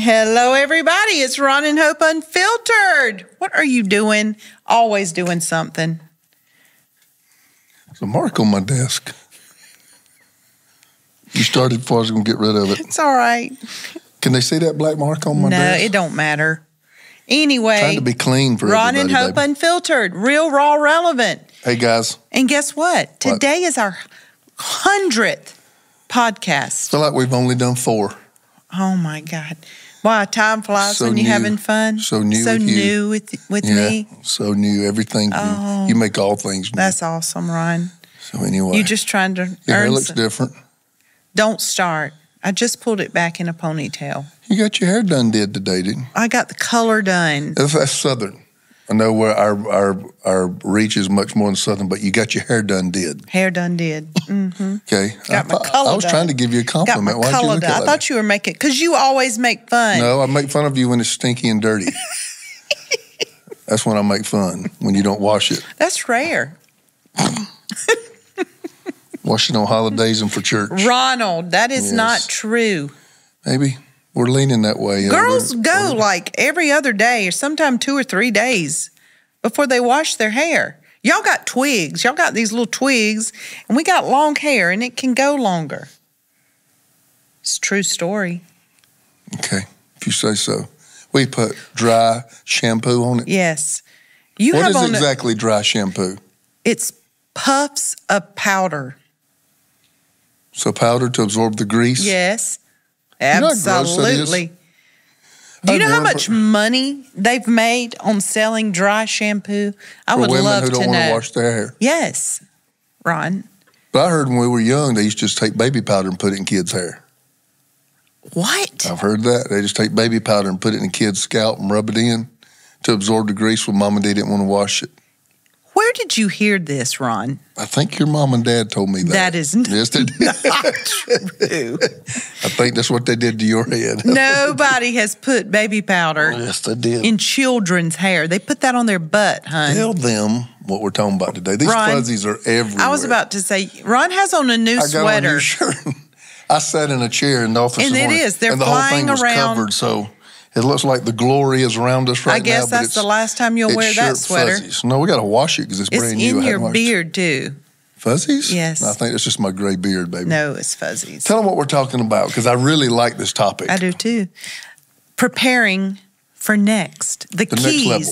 Hello, everybody. It's Ron and Hope Unfiltered. What are you doing? Always doing something. There's a mark on my desk. You started before I was going to get rid of it. It's all right. Can they see that black mark on my desk? No, it don't matter. Anyway. Trying to be clean for Ron everybody, and Hope baby. Unfiltered. Real, raw, relevant. Hey, guys. And guess what? Today is our 100th podcast. I feel like we've only done 4. Oh, my God. Wow, time flies So when you're new. having fun. So new So with you. new with me. So new. Everything. Oh. You make all things new. That's awesome, Ron. So anyway. You're just trying to Your hair earn looks some. different. Don't start. I just pulled it back in a ponytail. You got your hair done today, didn't you? I got the color done. That's Southern. I know where our reach is much more than Southern, but you got your hair done did. Hair done did. Mm-hmm. Okay. Got my color I was done. trying to give you a Got compliment. my Why'd you color look done. at I that? thought you were making, because you always make fun. No, I make fun of you when it's stinky and dirty. That's when I make fun, when you don't wash it. That's rare. Wash it on holidays and for church. Ronald, that is Yes. not true. Maybe. We're leaning that way. Girls go like every other day or sometime 2 or 3 days before they wash their hair. Y'all got twigs. Y'all got these little twigs, and we got long hair, and it can go longer. It's a true story. Okay, if you say so. We put dry shampoo on it. Yes. You What have is on exactly dry shampoo? It's puffs of powder. So powder to absorb the grease? Yes. know how gross that is? Absolutely. Do you know how I'd much money they've made on selling dry shampoo? I would women love who to don't want to know. wash their hair. Yes, Ron. But I heard when we were young, they used to just take baby powder and put it in kids' hair. What? I've heard that. They just take baby powder and put it in a kid's scalp and rub it in to absorb the grease when mom and dad didn't want to wash it. Where did you hear this, Ron? I think your mom and dad told me that. That is Yes, they did. not true. I think that's what they did to your head. Nobody has put baby powder Yes, they did. in children's hair. They put that on their butt, hon. Tell them what we're talking about today. These Ron, fuzzies are everywhere. I was about to say, Ron has on a new I got sweater. on a new shirt. I sat in a chair in the office And this it morning, is. They're and the whole flying thing was around. covered, so it looks like the glory is around us right now. I guess but that's the last time you'll wear that sweater. Fuzzies. No, we got to wash it because it's It's brand new. in I your hadn't washed it. beard, too. Fuzzies? Yes. No, I think that's just my gray beard, baby. No, it's fuzzies. Tell them what we're talking about because I really like this topic. I do, too. Preparing for next. The next keys. level.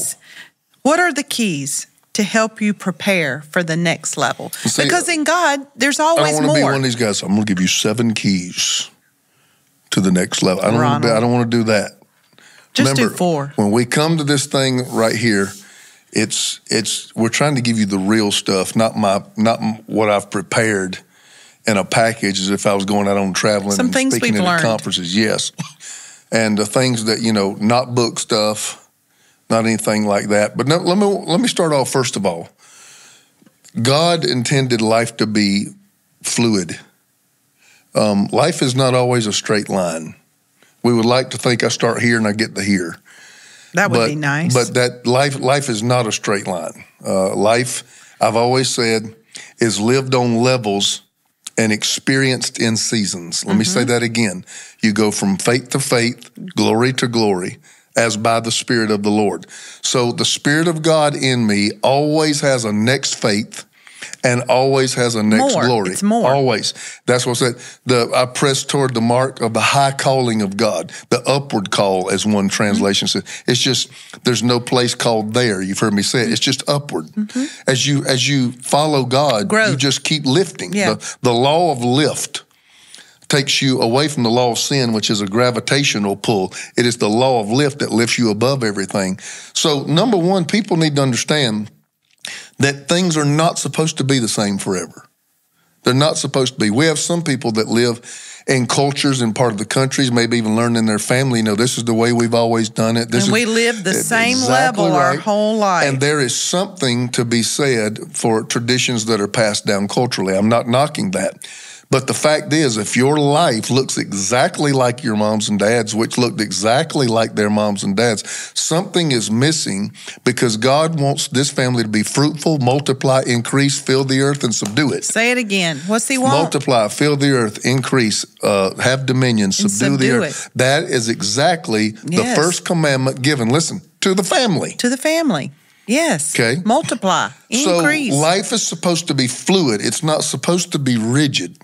What are the keys to help you prepare for the next level? See, because in God, there's I always don't want to be more. one of these guys. I'm going to give you 7 keys to the next level. I don't want to do that. Just Remember, do 4. When we come to this thing right here, we're trying to give you the real stuff, not what I've prepared in a package as if I was going out on traveling Some and things speaking we've at learned. conferences. Yes. And the things that, not book stuff, not anything like that. But no, let me start off first of all. God intended life to be fluid. Life is not always a straight line. We would like to think I start here and I get to here. That would be nice. But that life is not a straight line. Life, I've always said, is lived on levels and experienced in seasons. Let me say that again. You go from faith to faith, glory to glory, as by the Spirit of the Lord. So the Spirit of God in me always has a next faith and always has a next glory. It's more. Always. That's what I said. I press toward the mark of the high calling of God. The upward call, as one translation says. It's just, there's no place called there. You've heard me say it. It's just upward. As you follow God, Growth. you just keep lifting. Yeah. The law of lift takes you away from the law of sin, which is a gravitational pull. It is the law of lift that lifts you above everything. So, number one, people need to understand that things are not supposed to be the same forever. They're not supposed to be. We have some people that live in cultures in part of the countries, maybe even learn in their family, this is the way we've always done it. We live the same exactly level our right. whole life. And there is something to be said for traditions that are passed down culturally. I'm not knocking that. But the fact is, if your life looks exactly like your mom's and dad's, which looked exactly like their moms and dads, something is missing, because God wants this family to be fruitful, multiply, increase, fill the earth, and subdue it. Say it again. What's he want? Multiply, fill the earth, increase, have dominion, subdue the earth. That is exactly the first commandment given, listen, to the family. To the family. Yes. Okay. Multiply, increase. So life is supposed to be fluid. It's not supposed to be rigid.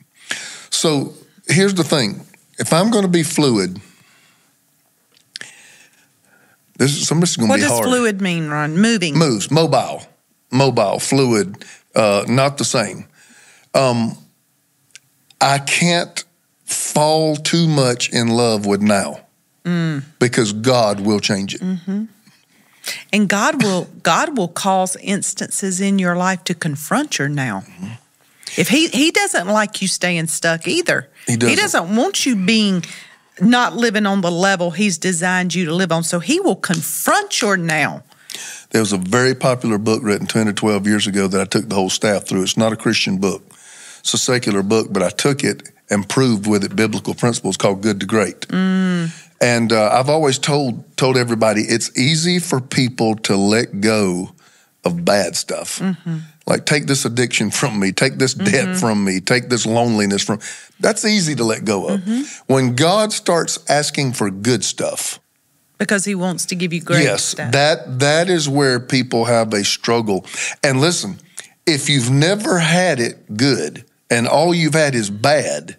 So here's the thing. If I'm going to be fluid, this is going to be hard. What does fluid mean, Ron? Moving. Moves, mobile, fluid, not the same. I can't fall too much in love with now, because God will change it. Mm-hmm. And God will cause instances in your life to confront your now. Mm-hmm. If he doesn't like you staying stuck either. He doesn't want you not living on the level he's designed you to live on. So he will confront your now. There was a very popular book written 10 or 12 years ago that I took the whole staff through. It's not a Christian book. It's a secular book, but I took it and proved with it biblical principles, called Good to Great. And I've always told everybody, it's easy for people to let go of bad stuff. Mm-hmm. Like, take this addiction from me, take this debt from me, take this loneliness from. That's easy to let go of. Mm-hmm. When God starts asking for good stuff, because he wants to give you great stuff. That is where people have a struggle. And listen, if you've never had it good and all you've had is bad,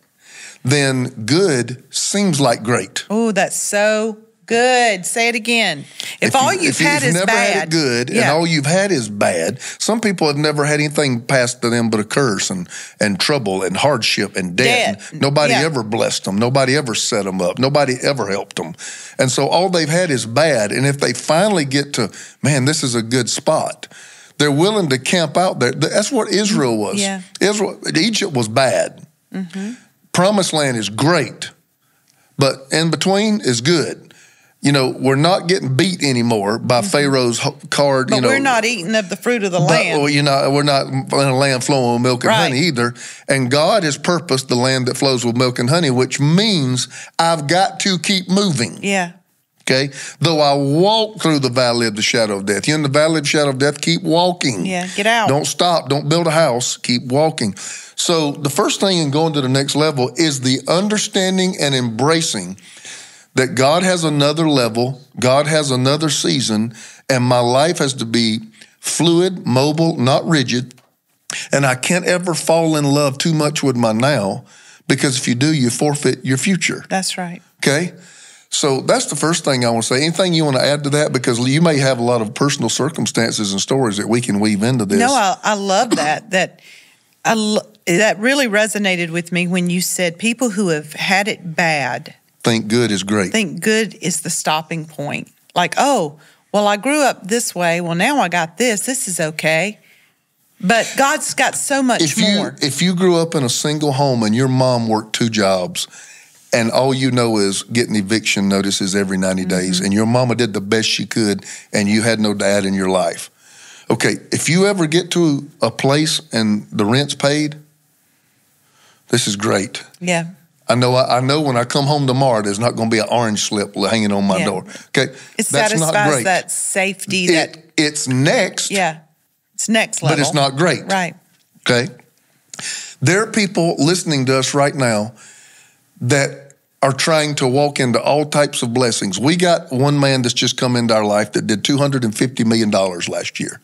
then good seems like great. Oh, that's so good. Say it again. If all you've had is bad. If you've never had it good and all you've had is bad, some people have never had anything passed to them but a curse and trouble and hardship and debt. Nobody ever blessed them. Nobody ever set them up. Nobody ever helped them. And so all they've had is bad. And if they finally get to, man, this is a good spot, they're willing to camp out there. That's what Israel was. Yeah. Egypt was bad. Mm-hmm. Promised land is great, but in between is good. You know, we're not getting beat anymore by Pharaoh's card. But we're not eating of the fruit of the land. Well, we're not in a land flowing with milk and honey either. And God has purposed the land that flows with milk and honey, which means I've got to keep moving. Yeah. Okay? Though I walk through the valley of the shadow of death. You're in the valley of the shadow of death, keep walking. Yeah, get out. Don't stop. Don't build a house. Keep walking. So the first thing in going to the next level is the understanding and embracing that God has another level, God has another season, and my life has to be fluid, mobile, not rigid, and I can't ever fall in love too much with my now, because if you do, you forfeit your future. That's right. Okay? So that's the first thing I want to say. Anything you want to add to that? Because you may have a lot of personal circumstances and stories that we can weave into this. No, I love that. That really resonated with me when you said people who have had it bad think good is great. Think good is the stopping point. Like, oh, well, I grew up this way. Well, now I got this. This is okay. But God's got so much more. If you grew up in a single home and your mom worked 2 jobs and all you know is getting eviction notices every 90 days and your mama did the best she could and you had no dad in your life. Okay, if you ever get to a place and the rent's paid, this is great. Yeah. I know when I come home tomorrow, there's not going to be an orange slip hanging on my door. Okay, it satisfies that safety. It's next. Yeah, it's next level. But it's not great. Right. Okay. There are people listening to us right now that are trying to walk into all types of blessings. We got one man that's just come into our life that did $250 million last year.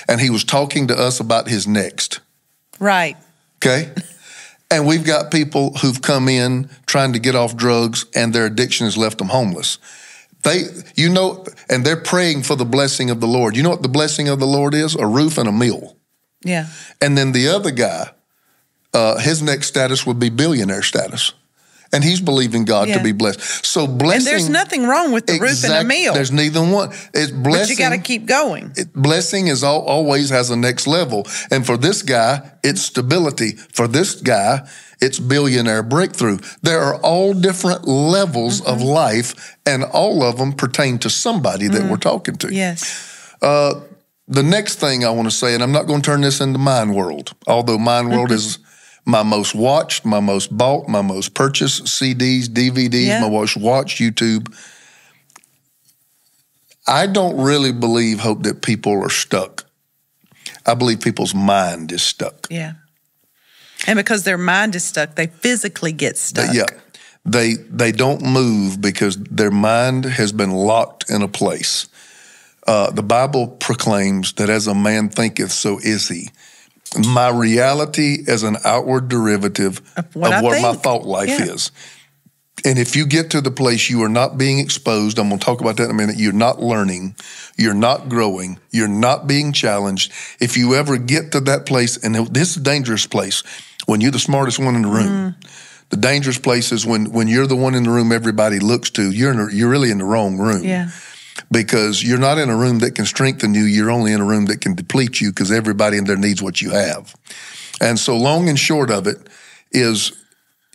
And he was talking to us about his next. Right. Okay. And we've got people who've come in trying to get off drugs and their addiction has left them homeless. And they're praying for the blessing of the Lord. You know what the blessing of the Lord is? A roof and a meal. Yeah. And then the other guy, his next status would be billionaire status. And he's believing God to be blessed. So blessing. And there's nothing wrong with the roof and a meal. There's neither one. It's blessing. But you got to keep going. Blessing is always has a next level. And for this guy, it's stability. For this guy, it's billionaire breakthrough. There are all different levels of life, and all of them pertain to somebody that we're talking to. Yes. The next thing I want to say, and I'm not going to turn this into mind world, although mind world is my most watched, my most bought, my most purchased CDs, DVDs, my most watched YouTube. I don't really believe, Hope, that people are stuck. I believe people's mind is stuck. Yeah. And because their mind is stuck, they physically get stuck. They don't move because their mind has been locked in a place. The Bible proclaims that as a man thinketh, so is he. My reality is an outward derivative of what my thought life is. And if you get to the place you are not being exposed, I'm going to talk about that in a minute, you're not learning, you're not growing, you're not being challenged. If you ever get to that place, and this is a dangerous place, when you're the smartest one in the room. The dangerous place is when you're the one in the room everybody looks to, you're really in the wrong room. Yeah. Because you're not in a room that can strengthen you, you're only in a room that can deplete you because everybody in there needs what you have. And so long and short of it is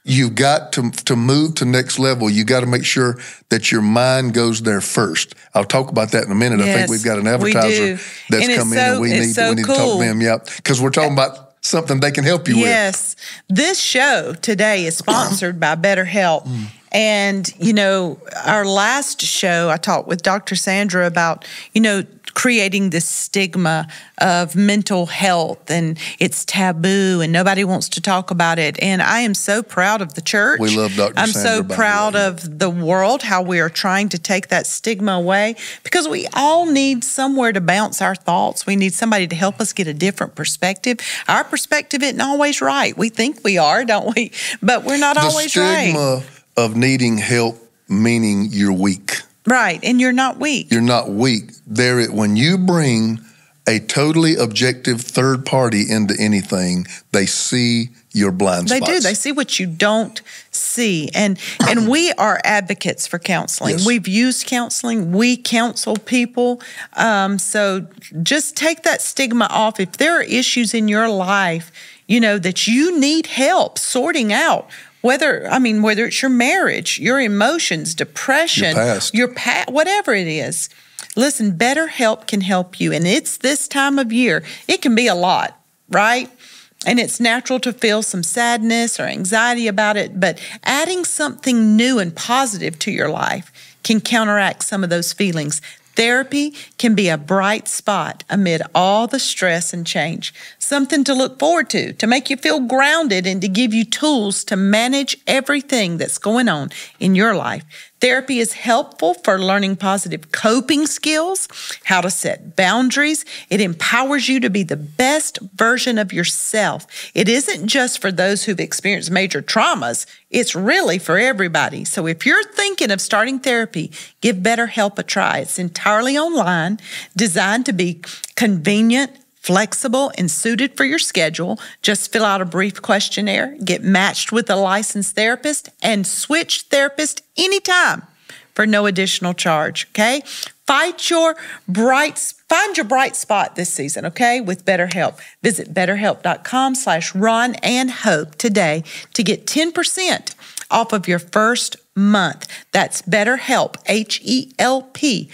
you've got to move to next level. You got to make sure that your mind goes there first. I'll talk about that in a minute. Yes, I think we've got an advertiser that's come in and we need to talk to them. Yeah, because we're talking about something they can help you with. Yes. This show today is sponsored by BetterHelp. And, you know, our last show, I talked with Dr. Sandra about, you know, creating this stigma of mental health, and it's taboo and nobody wants to talk about it. And I am so proud of the church. We love Dr. I'm Sandra. so proud of the world, how we are trying to take that stigma away, because we all need somewhere to bounce our thoughts. We need somebody to help us get a different perspective. Our perspective isn't always right. We think we are, don't we? But we're not always right. The stigma of needing help, meaning you're weak. Right, and you're not weak. You're not weak. When you bring a totally objective third party into anything, they see your blind spots. They do. They see what you don't see. And we are advocates for counseling. Yes. We've used counseling. We counsel people. So just take that stigma off. If there are issues in your life, you know, that you need help sorting out, whether it's your marriage, your emotions, depression, your past, whatever it is. Listen, BetterHelp can help you. And it's this time of year. It can be a lot, right? And it's natural to feel some sadness or anxiety about it. But adding something new and positive to your life can counteract some of those feelings. Therapy can be a bright spot amid all the stress and change, something to look forward to make you feel grounded and to give you tools to manage everything that's going on in your life. Therapy is helpful for learning positive coping skills, how to set boundaries. It empowers you to be the best version of yourself. It isn't just for those who've experienced major traumas. It's really for everybody. So if you're thinking of starting therapy, give BetterHelp a try. It's entirely online, designed to be convenient, flexible, and suited for your schedule. Just fill out a brief questionnaire, get matched with a licensed therapist, and switch therapist anytime for no additional charge, okay? Find your bright spot this season, okay, with BetterHelp. Visit BetterHelp.com/Ron and Hope today to get 10% off of your first month. That's BetterHelp, HELP.com/Ron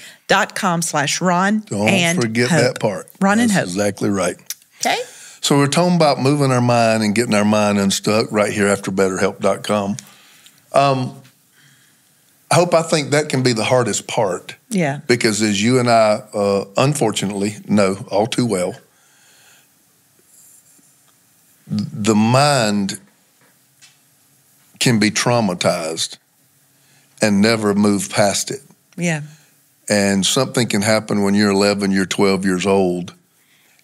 and Don't forget Hope. that part. Ron and Hope. That's exactly right. Okay. So we're talking about moving our mind and getting our mind unstuck right here after BetterHelp.com. I think that can be the hardest part. Yeah. Because as you and I, unfortunately, know all too well, the mind can be traumatized and never move past it. Yeah. And something can happen when you're 11, you're 12 years old,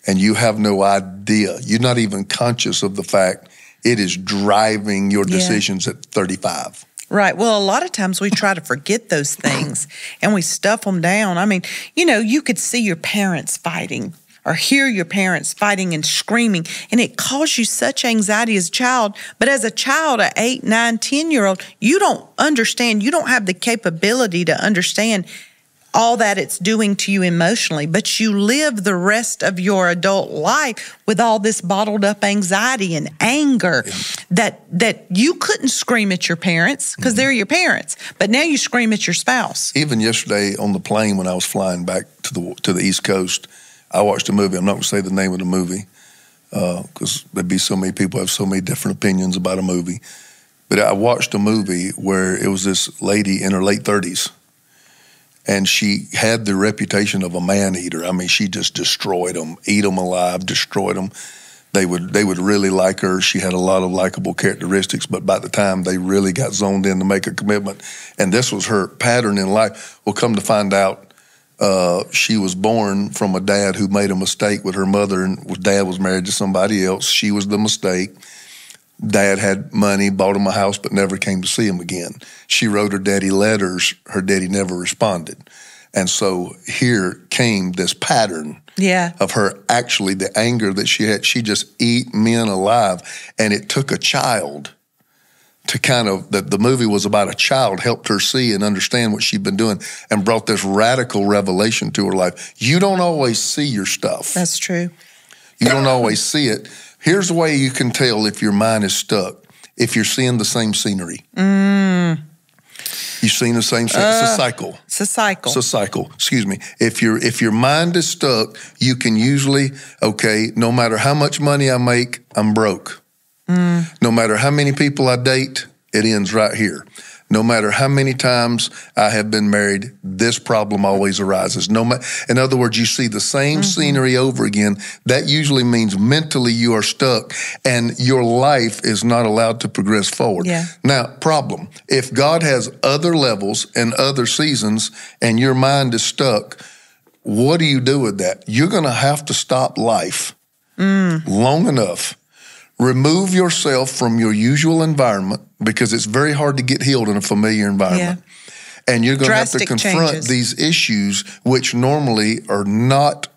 and you have no idea. You're not even conscious of the fact it is driving your decisions at 35. Right. Well, a lot of times we try to forget those things and we stuff them down. I mean, you know, you could see your parents fighting or hear your parents fighting and screaming, and it caused you such anxiety as a child. But as a child, an 8, 9, 10-year-old, you don't understand. You don't have the capability to understand all that it's doing to you emotionally, but you live the rest of your adult life with all this bottled up anxiety and anger that you couldn't scream at your parents because they're your parents, but now you scream at your spouse. Even yesterday on the plane when I was flying back to the East Coast, I watched a movie. I'm not going to say the name of the movie, because there'd be so many people have so many different opinions about a movie. But I watched a movie where it was this lady in her late 30s, and she had the reputation of a man-eater. I mean, she just destroyed them, eat them alive, destroyed them. They would really like her. She had a lot of likable characteristics, but by the time they really got zoned in to make a commitment, and this was her pattern in life, well, come to find out, she was born from a dad who made a mistake with her mother, and dad was married to somebody else. She was the mistake. Dad had money, bought him a house, but never came to see him again. She wrote her daddy letters. Her daddy never responded. And so here came this pattern of her, actually the anger that she had. She just eat men alive. And it took a child to kind of, the movie was about a child, helped her see and understand what she'd been doing and brought this radical revelation to her life. You don't always see your stuff. That's true. You don't always see it. Here's the way you can tell if your mind is stuck. If you're seeing the same scenery. You've seen the same thing. It's a cycle. It's a cycle. It's a cycle. Excuse me. If your mind is stuck, you can usually, no matter how much money I make, I'm broke. No matter how many people I date, it ends right here. No matter how many times I have been married, this problem always arises. In other words, you see the same scenery over again. That usually means mentally you are stuck and your life is not allowed to progress forward. Now, problem, if God has other levels and other seasons and your mind is stuck, what do you do with that? You're going to have to stop life long enough. Remove yourself from your usual environment because it's very hard to get healed in a familiar environment. And you're going to have to confront these issues, which normally are not,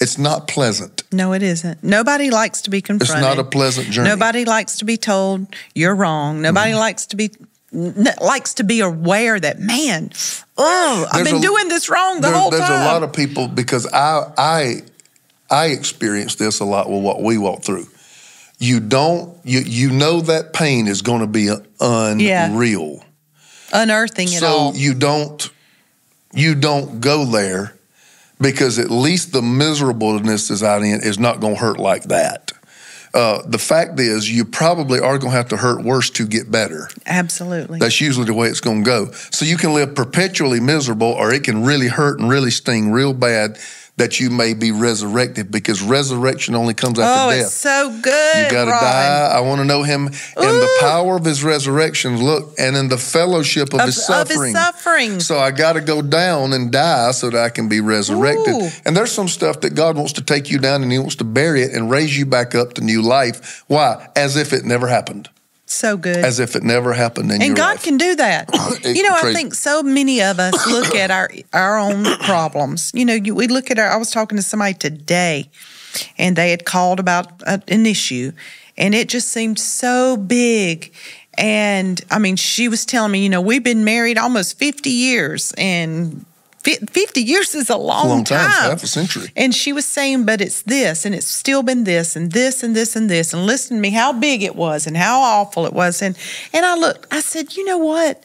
it's not pleasant. No, it isn't. Nobody likes to be confronted. It's not a pleasant journey. Nobody likes to be told you're wrong. Nobody likes to be aware that, man, I've been doing this wrong the whole time. There's a lot of people, because I experienced this a lot with what we walk through. You know that pain is going to be unreal. Unearthing it all. So you don't go there because at least the miserableness is out in is not going to hurt like that. The fact is you probably are going to have to hurt worse to get better. Absolutely. That's usually the way it's going to go. So you can live perpetually miserable, or it can really hurt and really sting real bad that you may be resurrected, because resurrection only comes after death. Oh, it's so good, You got to die. I want to know him and the power of his resurrection, and in the fellowship of his suffering. So I got to go down and die so that I can be resurrected. And there's some stuff that God wants to take you down and he wants to bury it and raise you back up to new life. Why? As if it never happened. So good. As if it never happened in your life. And God can do that. I think so many of us look at our own problems. We look at I was talking to somebody today, and they had called about an issue, and it just seemed so big. And, she was telling me, we've been married almost 50 years, and 50 years is a long time. It's half a century. And she was saying, but it's this, and it's still been this, and this, and this, and this. And listen to me, how big it was, and how awful it was. And I looked, I said, you know what?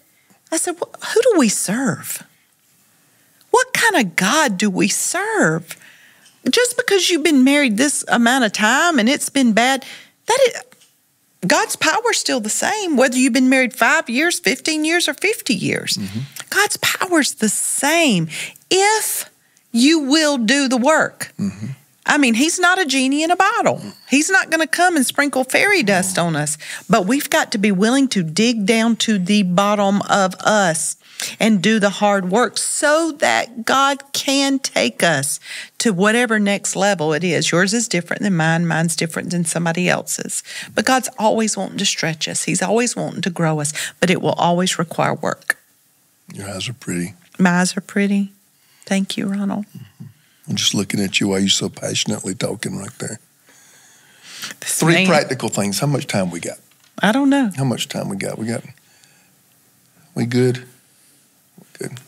I said, who do we serve? What kind of God do we serve? Just because you've been married this amount of time and it's been bad, God's power is still the same, whether you've been married 5 years, 15 years, or 50 years. God's power is the same if you will do the work. He's not a genie in a bottle. He's not going to come and sprinkle fairy dust on us. But we've got to be willing to dig down to the bottom of us and do the hard work so that God can take us to whatever next level it is. Yours is different than mine. Mine's different than somebody else's. But God's always wanting to stretch us. He's always wanting to grow us. But it will always require work. Your eyes are pretty. My eyes are pretty. Thank you, Ronald. I'm just looking at you while you're so passionately talking right there. Three practical things. How much time we got? I don't know. How much time we got? We good? Good.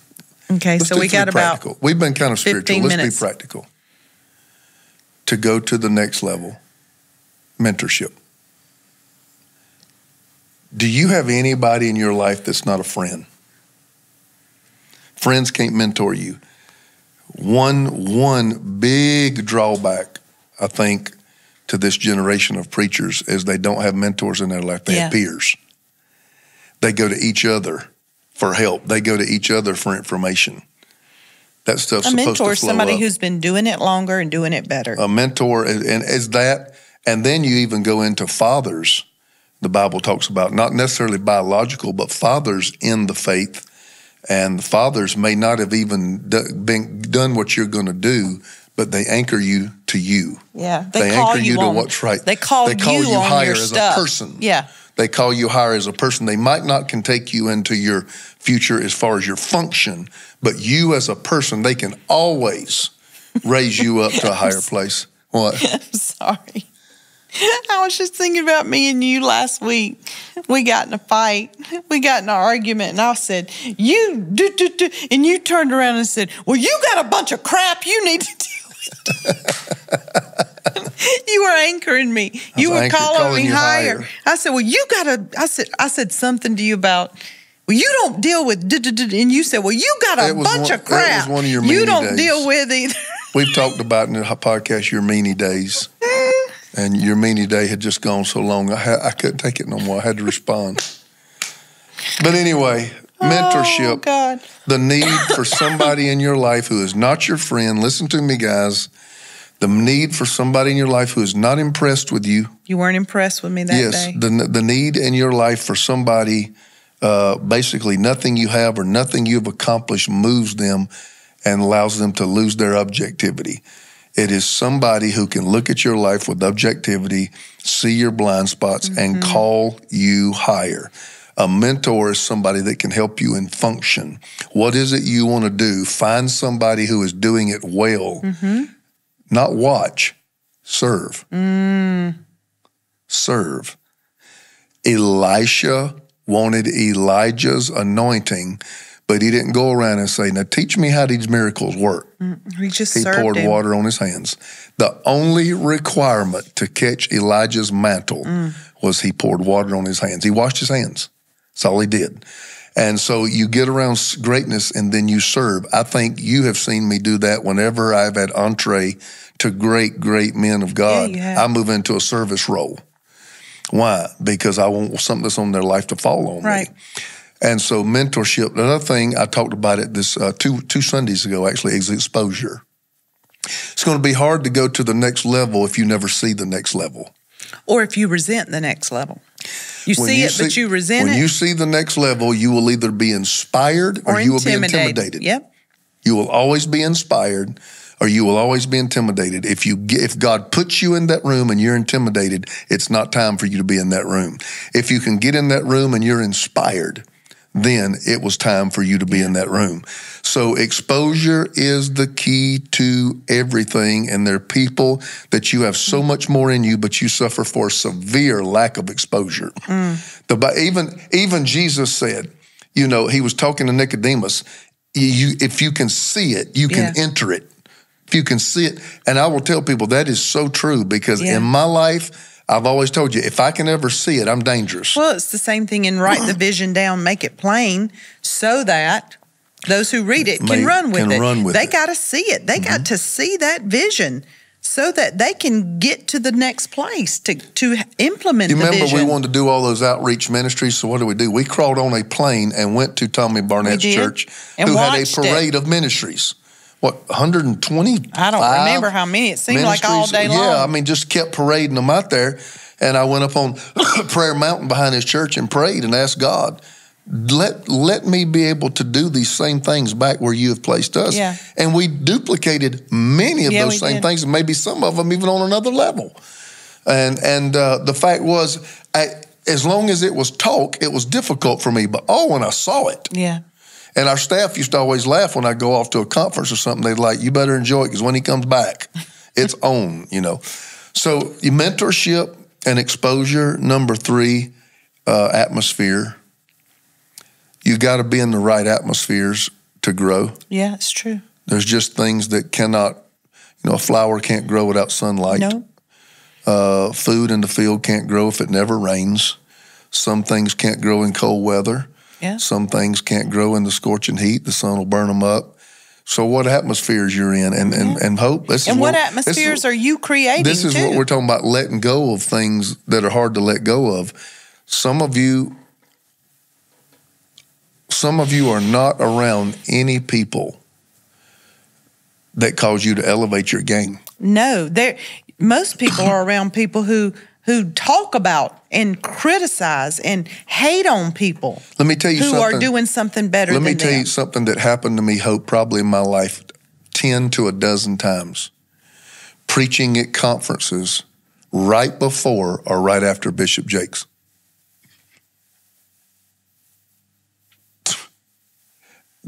Okay, so we got about We've been kind of spiritual. Let's be practical. To go to the next level, mentorship. Do you have anybody in your life that's not a friend? Friends can't mentor you. One big drawback, I think, to this generation of preachers is they don't have mentors in their life. They have peers. They go to each other for help. They go to each other for information. That stuff's supposed to flow up. A mentor is somebody who's been doing it longer and doing it better. A mentor, and is that, and then you even go into fathers. The Bible talks about not necessarily biological, but fathers in the faith. And the fathers may not have even done what you're going to do, but they anchor you to you. Yeah, they anchor you to what's right. They call you higher as a person. Yeah. They call you higher as a person. They might not can take you into your future as far as your function, but you as a person, they can always raise you up to a higher place. What? I'm sorry. I was just thinking about me and you last week. We got in a fight. We got in an argument, and I said, you do, and you turned around and said, well, you got a bunch of crap you need to deal with. You were anchoring me. You were calling me higher. I said, well, you got to, I said something to you about, well, you don't deal with, and you said, well, you got a bunch of crap. That was one of your meanie days. You don't deal with either. We've talked about in the podcast your meanie days. And your meanie day had just gone so long, I couldn't take it no more. I had to respond. But anyway, mentorship, the need for somebody in your life who is not your friend. Listen to me, guys. The need for somebody in your life who is not impressed with you. You weren't impressed with me that day? Yes, the need in your life for somebody, basically nothing you have or nothing you've accomplished moves them and allows them to lose their objectivity. It is somebody who can look at your life with objectivity, see your blind spots, and call you higher. A mentor is somebody that can help you in function. What is it you want to do? Find somebody who is doing it well. Not watch, serve. Serve. Elisha wanted Elijah's anointing, but he didn't go around and say, now teach me how these miracles work. He poured water on his hands. The only requirement to catch Elijah's mantle was he poured water on his hands. He washed his hands. That's all he did. And so you get around greatness and then you serve. I think you have seen me do that whenever I've had entree to great, great men of God. I move into a service role. Why? Because I want something that's on their life to fall on me. And so mentorship, another thing, I talked about it this two Sundays ago, actually, is exposure. It's going to be hard to go to the next level if you never see the next level. Or if you resent the next level. You see it, but you resent it. When you see the next level, you will either be inspired or you will be intimidated. Yep. You will always be inspired or you will always be intimidated. If God puts you in that room and you're intimidated, it's not time for you to be in that room. If you can get in that room and you're inspired, then it was time for you to be in that room. So exposure is the key to everything. And there are people that you have so much more in you, but you suffer for severe lack of exposure. Even Jesus said, he was talking to Nicodemus, if you can see it, you can enter it. If you can see it. And I will tell people that is so true because in my life, I've always told you, if I can ever see it, I'm dangerous. Well, it's the same thing in write the vision down, make it plain, so that those who read it can run with it. They got to see it. They got to see that vision so that they can get to the next place to implement the vision. You remember we wanted to do all those outreach ministries, so what did? We crawled on a plane and went to Tommy Barnett's church, who had a parade of ministries. 120? I don't remember how many. It seemed like all day long. Yeah, just kept parading them out there. And I went up on Prayer Mountain behind his church and prayed and asked God, let me be able to do these same things back where you have placed us. Yeah. And we duplicated many of those same things, and maybe some of them even on another level. And the fact was, as long as it was talk, it was difficult for me. But when I saw it. Yeah. And our staff used to always laugh when I go off to a conference or something. They'd like, you better enjoy it because when he comes back, it's on, So mentorship and exposure. Number 3, atmosphere. You got to be in the right atmospheres to grow. Yeah, it's true. There's just things that cannot, a flower can't grow without sunlight. No. Food in the field can't grow if it never rains. Some things can't grow in cold weather. Yeah. Some things can't grow in the scorching heat. The sun will burn them up. So what atmospheres you're in and hope. What atmospheres are you creating? This is what we're talking about, letting go of things that are hard to let go of. Some of you are not around any people that cause you to elevate your game. No, most people are around people who talk about and criticize and hate on people. Let me tell you something. Who are doing something better than them. Let me tell you something that happened to me, Hope, probably in my life 10 to a dozen times. Preaching at conferences right before or right after Bishop Jakes.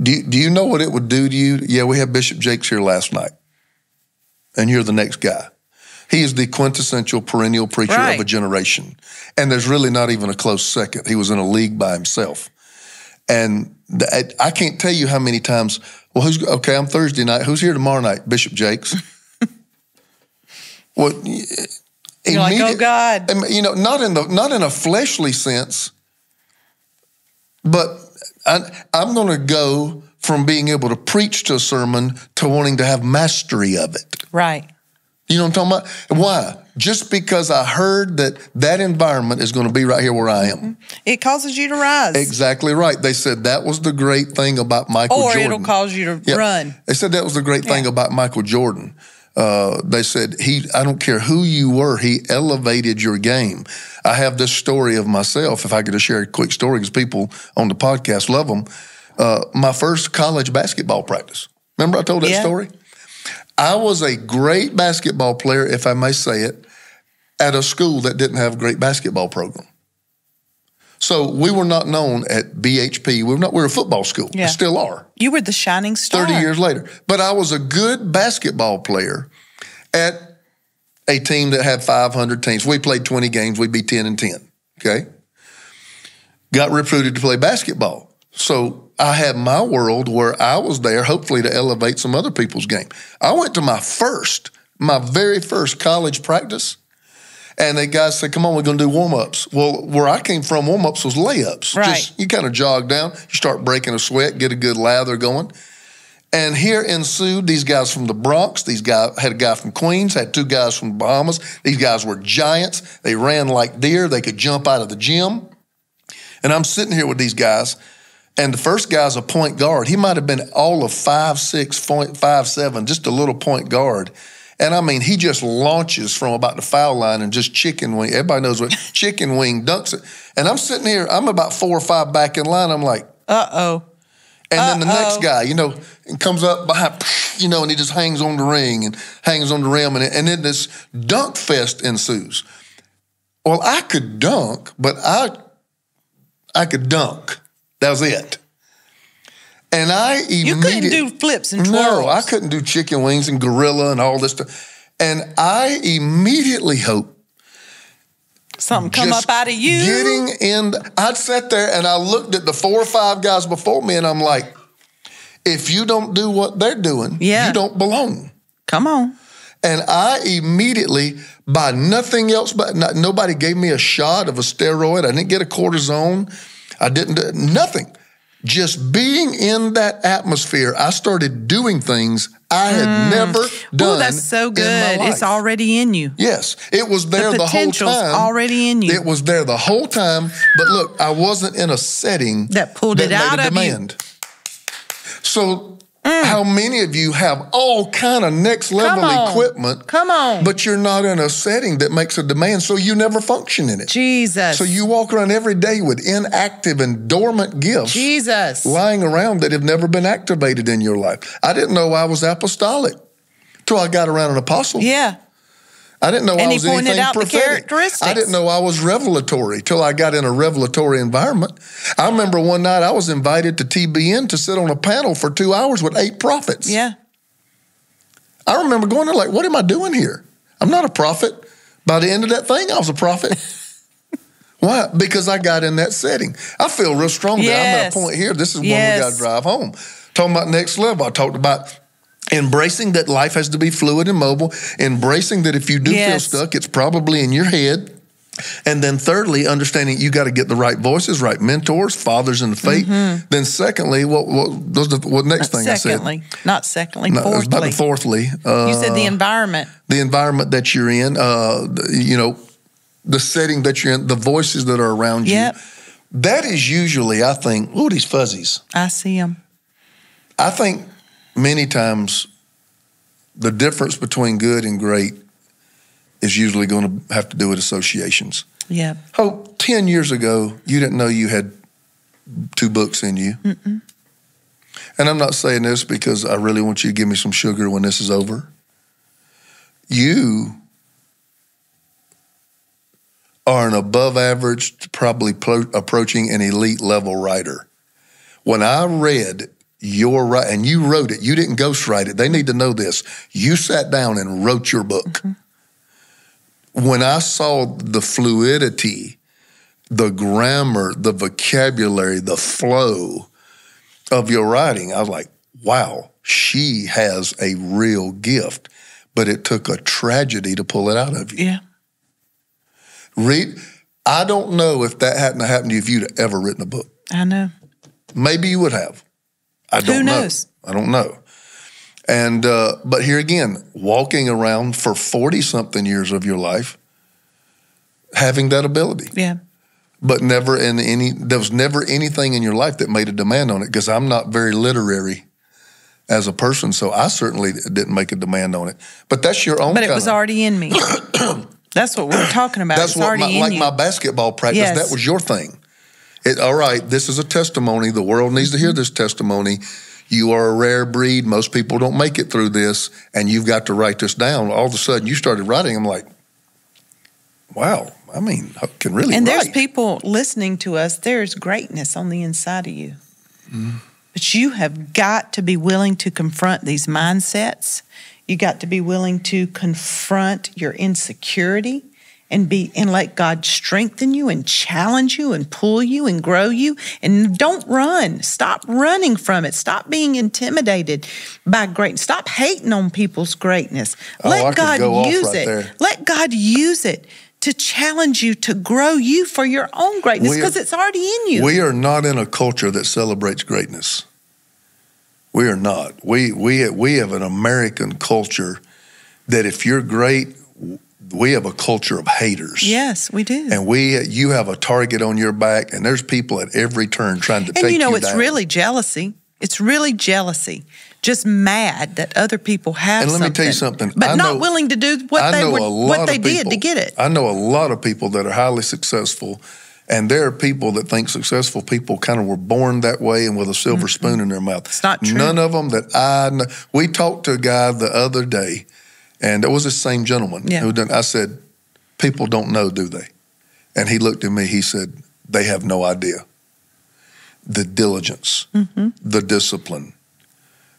Do you know what it would do to you? Yeah, we had Bishop Jakes here last night, and you're the next guy. He is the quintessential perennial preacher of a generation, and there's really not even a close second. He was in a league by himself, and I can't tell you how many times. Well, I'm Thursday night. Who's here tomorrow night? Bishop Jakes. Well, you're like, oh God. Not in a fleshly sense, but I'm going to go from being able to preach to a sermon to wanting to have mastery of it. Right. You know what I'm talking about? Why? Just because I heard that environment is going to be right here where I am. It causes you to rise. Exactly right. They said that was the great thing about Michael Jordan. Or it'll cause you to run. They said that was the great thing about Michael Jordan. They said I don't care who you were, he elevated your game. I have this story of myself, if I could just share a quick story, because people on the podcast love them. My first college basketball practice. Remember I told that story? I was a great basketball player, if I may say it, at a school that didn't have a great basketball program. So we were not known at BHP. We're a football school. Yeah. We still are. You were the shining star. 30 years later. But I was a good basketball player at a team that had 500 teams. We played 20 games. We'd be 10-10. Okay? Got recruited to play basketball. So I had my world where I was there, hopefully to elevate some other people's game. I went to my very first college practice, and the guys said, come on, we're going to do warm-ups. Well, where I came from, warm-ups was layups. Right. You kind of jog down, you start breaking a sweat, get a good lather going. And here ensued these guys from the Bronx. These guys had a guy from Queens, had two guys from the Bahamas. These guys were giants. They ran like deer. They could jump out of the gym. And I'm sitting here with these guys, and the first guy's a point guard. He might have been all of 5'6", 5'7", just a little point guard. And I mean, he just launches from about the foul line and just chicken wing. Everybody knows what chicken wing dunks it. And I'm sitting here, I'm about 4 or 5 back in line. I'm like, uh-oh. And then the next guy, comes up behind, and he just hangs on the ring and hangs on the rim. And then this dunk fest ensues. Well, I could dunk, but I could dunk. That was it. And You couldn't do flips and twirls. No, I couldn't do chicken wings and gorilla and all this stuff. And I immediately hope something come up out of you. I'd sat there and I looked at the 4 or 5 guys before me, and I'm like, if you don't do what they're doing, you don't belong. Come on. And I immediately, by nothing else, nobody gave me a shot of a steroid. I didn't get a cortisone. I didn't do nothing. Just being in that atmosphere, I started doing things I had never done. Oh, that's so good. In my life. It's already in you. Yes, it was there the whole time. Already in you. It was there the whole time. But look, I wasn't in a setting that pulled it out of you. So how many of you have all kind of next level equipment? Come on. But you're not in a setting that makes a demand, so you never function in it. Jesus. So you walk around every day with inactive and dormant gifts. Jesus. Lying around that have never been activated in your life. I didn't know I was apostolic till I got around an apostle. Yeah. I didn't know I was anything out prophetic. The characteristics. I didn't know I was revelatory till I got in a revelatory environment. I remember one night I was invited to TBN to sit on a panel for 2 hours with 8 prophets. Yeah. I remember going there like, what am I doing here? I'm not a prophet. By the end of that thing, I was a prophet. Why? Because I got in that setting. I feel real strong that I'm at a point here. This is when we got to drive home. Talking about next level, I talked about embracing that life has to be fluid and mobile. Embracing that if you do feel stuck, it's probably in your head. And then thirdly, understanding you got to get the right voices, right mentors, fathers in the faith. Then secondly, what next thing I said? Not secondly, No, fourthly. it was about the fourthly. You said the environment. The environment that you're in, the setting that you're in, the voices that are around you. That is usually, I think, ooh, these fuzzies. I see them. I think many times the difference between good and great is usually going to have to do with associations. Yeah. Oh, 10 years ago, you didn't know you had 2 books in you. And I'm not saying this because I really want you to give me some sugar when this is over. You are an above average, probably approaching an elite level writer. When I read your writing, and you wrote it, you didn't ghostwrite it. They need to know this. You sat down and wrote your book. When I saw the fluidity, the grammar, the vocabulary, the flow of your writing, I was like, wow, she has a real gift. But it took a tragedy to pull it out of you. Yeah. Read. I don't know if that hadn't happened to you if you'd ever written a book. I know. Maybe you would have. I don't know. Who knows? I don't know. And but here again, walking around for 40-something years of your life, having that ability. Yeah. But there was never anything in your life that made a demand on it, because I'm not very literary as a person, so I certainly didn't make a demand on it. But that's your own. But it was already in me. That's what we're talking about. That's what my basketball practice. Yes. That was your thing. All right, this is a testimony. The world needs to hear this testimony. You are a rare breed. Most people don't make it through this, and you've got to write this down. All of a sudden, you started writing. I'm like, wow. I mean, I can really And write. there's people listening to us. There's greatness on the inside of you. But you have got to be willing to confront these mindsets. You got to be willing to confront your insecurity and let God strengthen you and challenge you and pull you and grow you. And don't run. Stop running from it. Stop being intimidated by greatness. Stop hating on people's greatness. Let God use it. Let God use it to challenge you, to grow you for your own greatness, because it's already in you. We are not in a culture that celebrates greatness. We are not. We have an American culture that if you're great, we have a culture of haters. Yes, we do. And you have a target on your back, and there's people at every turn trying to take you down. And it's really jealousy. It's really jealousy. Just mad that other people have something. And let me tell you something. But not willing to do what they did to get it. I know a lot of people that are highly successful, and there are people that think successful people kind of were born that way and with a silver spoon in their mouth. It's not true. None of them that I know. We talked to a guy the other day, and it was the same gentleman. Yeah. I said, people don't know, do they? And he looked at me, he said, they have no idea. The diligence, the discipline,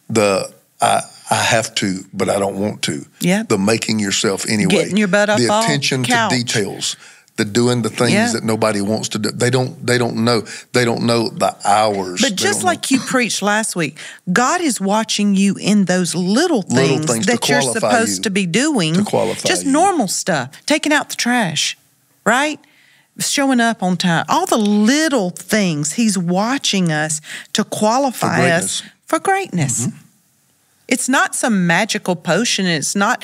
I have to, but I don't want to. Yeah. The making yourself anyway. Getting your butt up the off attention the couch. to details. The doing the things that nobody wants to do. They don't know. They don't know the hours. But just like you preached last week, God is watching you in those little things that you're supposed to be doing. To qualify just you. normal stuff. Taking out the trash, right? Showing up on time. All the little things. He's watching us to qualify us for greatness. It's not some magical potion. It's not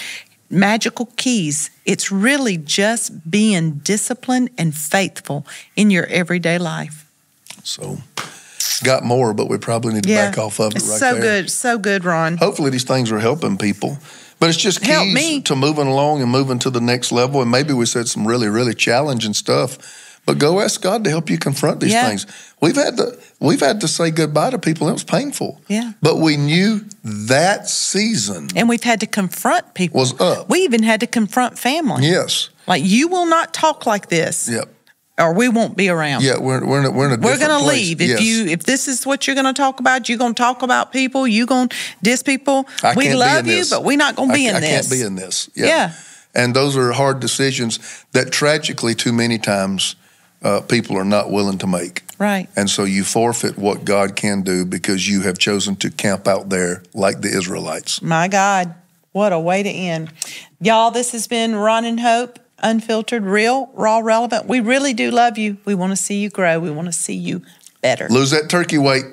magical keys. It's really just being disciplined and faithful in your everyday life. So, got more, but we probably need to back off of it it's right so there. Good, so good, Ron. Hopefully these things are helping people. But it's just keys to moving along and moving to the next level. And maybe we said some really, really challenging stuff. But go ask God to help you confront these things. We've had to say goodbye to people. It was painful. Yeah. But we knew that season. And we've had to confront people. Was up. We even had to confront family. Yes. Like, you will not talk like this. Yep. Or we won't be around. Yeah, we're in a different We're going to place. leave. If this is what you're going to talk about, you're going to talk about people, you're going to diss people. We love you, but we're not going to be in this. I can't be in this. Yeah. And those are hard decisions that tragically too many times people are not willing to make. Right. And so you forfeit what God can do because you have chosen to camp out there like the Israelites. My God, what a way to end. Y'all, this has been Ron and Hope. Unfiltered, real, raw, relevant. We really do love you. We want to see you grow. We want to see you better. Lose that turkey weight.